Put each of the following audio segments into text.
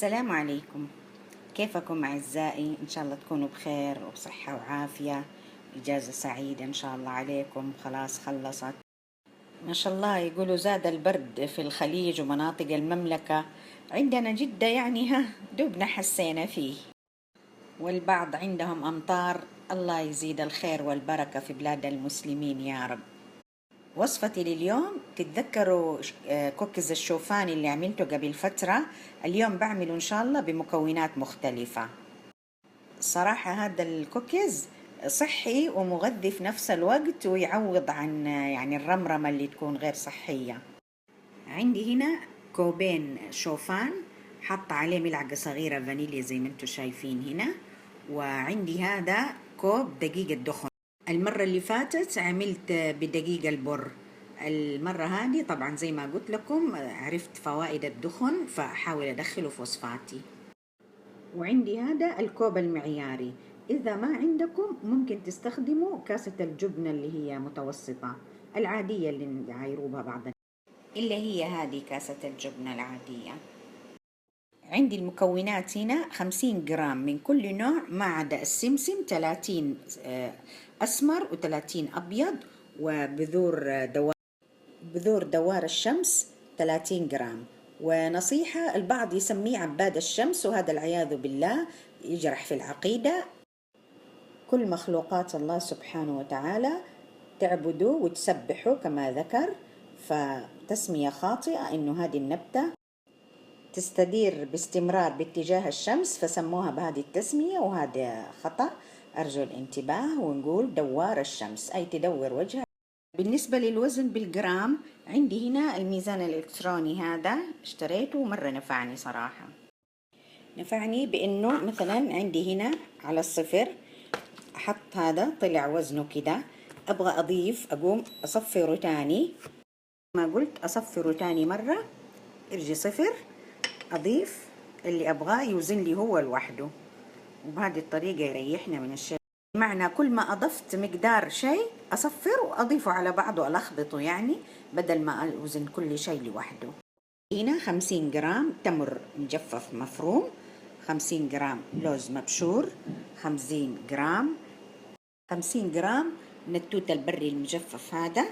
السلام عليكم. كيفكم أعزائي؟ إن شاء الله تكونوا بخير وبصحة وعافية. إجازة سعيدة إن شاء الله عليكم. خلاص خلصت ما شاء الله. يقولوا زاد البرد في الخليج ومناطق المملكة. عندنا جدة يعني دوبنا حسينا فيه، والبعض عندهم أمطار. الله يزيد الخير والبركة في بلاد المسلمين يا رب. وصفتي لليوم، تتذكروا كوكيز الشوفان اللي عملته قبل فترة؟ اليوم بعمله إن شاء الله بمكونات مختلفة. صراحة هذا الكوكيز صحي ومغذي في نفس الوقت، ويعوض عن يعني الرمرمة اللي تكون غير صحية. عندي هنا كوبين شوفان، حط عليه ملعقة صغيرة فانيليا زي ما انتم شايفين هنا. وعندي هذا كوب دقيق الدخن. المرة اللي فاتت عملت بدقيق البر، المرة هذه طبعا زي ما قلت لكم عرفت فوائد الدخن، فأحاول أدخله في وصفاتي. وعندي هذا الكوب المعياري. إذا ما عندكم ممكن تستخدموا كاسة الجبنة اللي هي متوسطة العادية اللي يعايروها بعض، اللي هي هذه كاسة الجبنة العادية. عندي المكونات هنا 50 جرام من كل نوع ما عدا السمسم، 30 أسمر و30 أبيض، بذور دوار الشمس 30 جرام. ونصيحة، البعض يسميه عباد الشمس، وهذا العياذ بالله يجرح في العقيدة. كل مخلوقات الله سبحانه وتعالى تعبدوا وتسبحوا كما ذكر، فتسمية خاطئة إنه هذه النبتة تستدير باستمرار باتجاه الشمس، فسموها بهذه التسمية، وهذا خطأ. أرجو الانتباه، ونقول دوار الشمس أي تدور وجهها. بالنسبة للوزن بالجرام، عندي هنا الميزان الإلكتروني، هذا اشتريته مرة نفعني صراحة. نفعني بأنه مثلا عندي هنا على الصفر أحط هذا طلع وزنه كده، أبغى أضيف أقوم أصفره تاني، ما قلت أصفره تاني مرة، ارجي صفر أضيف اللي أبغاه يوزن لي هو لوحده، وبهذه الطريقة يريحنا من الشيء. بمعنى كل ما أضفت مقدار شيء أصفر وأضيفه على بعضه، ألخبطه يعني، بدل ما أوزن كل شيء لوحده. هنا 50 جرام تمر مجفف مفروم، 50 جرام لوز مبشور، 50 جرام 50 جرام من التوت البري المجفف هذا،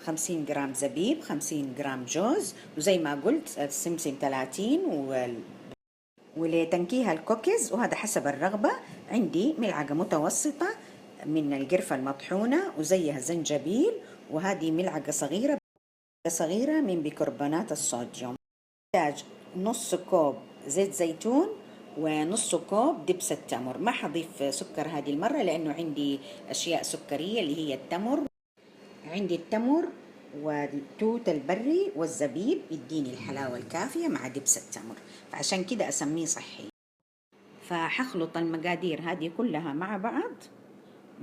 50 جرام زبيب، 50 جرام جوز، وزي ما قلت السمسم 30. ولتنكيه الكوكيز، وهذا حسب الرغبة، عندي ملعقة متوسطة من القرفة المطحونة وزيها زنجبيل، وهذه ملعقة صغيرة من بيكربونات الصوديوم. أحتاج نص كوب زيت زيتون ونص كوب دبس التمر. ما حضيف سكر هذه المرة لأنه عندي أشياء سكرية اللي هي التمر. عندي التمر والتوت البري والزبيب يديني الحلاوة الكافية مع دبس التمر، فعشان كده أسميه صحي. فحخلط المقادير هذه كلها مع بعض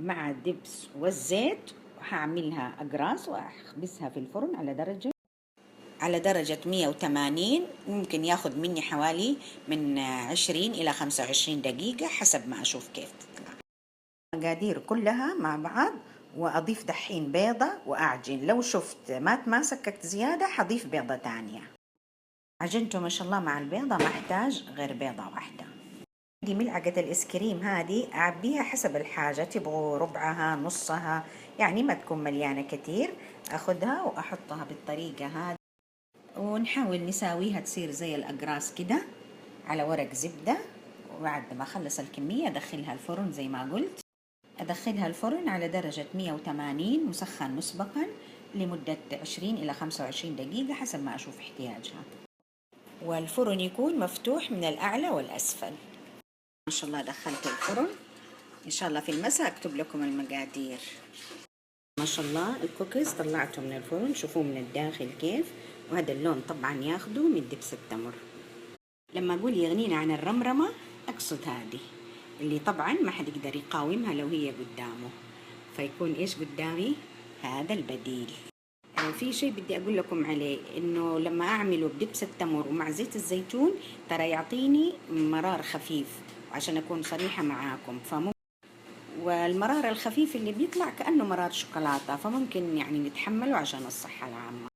مع الدبس والزيت، وحعملها أقراص وأخبزها في الفرن على درجة 180. ممكن ياخد مني حوالي من 20 إلى 25 دقيقة حسب ما أشوف كيف تطلع. المقادير كلها مع بعض، وأضيف دحين بيضة وأعجن. لو شفت ما تماسكت زيادة حضيف بيضة تانية. عجنته ما شاء الله مع البيضة، ما أحتاج غير بيضة واحدة. دي ملعقة الإيس كريم هذه أعبيها حسب الحاجة، تبغوا ربعها نصها، يعني ما تكون مليانة كتير. أخذها وأحطها بالطريقة هذه، ونحاول نساويها تصير زي الأقراص كده على ورق زبدة. وبعد ما أخلص الكمية أدخلها الفرن زي ما قلت، أدخلها الفرن على درجة 180 مسخن مسبقا لمدة 20 إلى 25 دقيقة حسب ما أشوف احتياجها، والفرن يكون مفتوح من الأعلى والأسفل. ما شاء الله دخلت الفرن، إن شاء الله في المساء أكتب لكم المقادير. ما شاء الله الكوكيز طلعته من الفرن، شوفوه من الداخل كيف، وهذا اللون طبعا ياخده من دبس التمر. لما أقول يغنينا عن الرمرمة أقصد هذه اللي طبعا ما حد يقدر يقاومها لو هي قدامه، فيكون إيش قدامي؟ هذا البديل. في شيء بدي أقول لكم عليه، إنه لما أعمله بدبس التمر ومع زيت الزيتون ترى يعطيني مرار خفيف، عشان أكون صريحة معاكم. والمرار الخفيف اللي بيطلع كأنه مرار شوكولاتة، فممكن يعني نتحمله عشان الصحة العامة.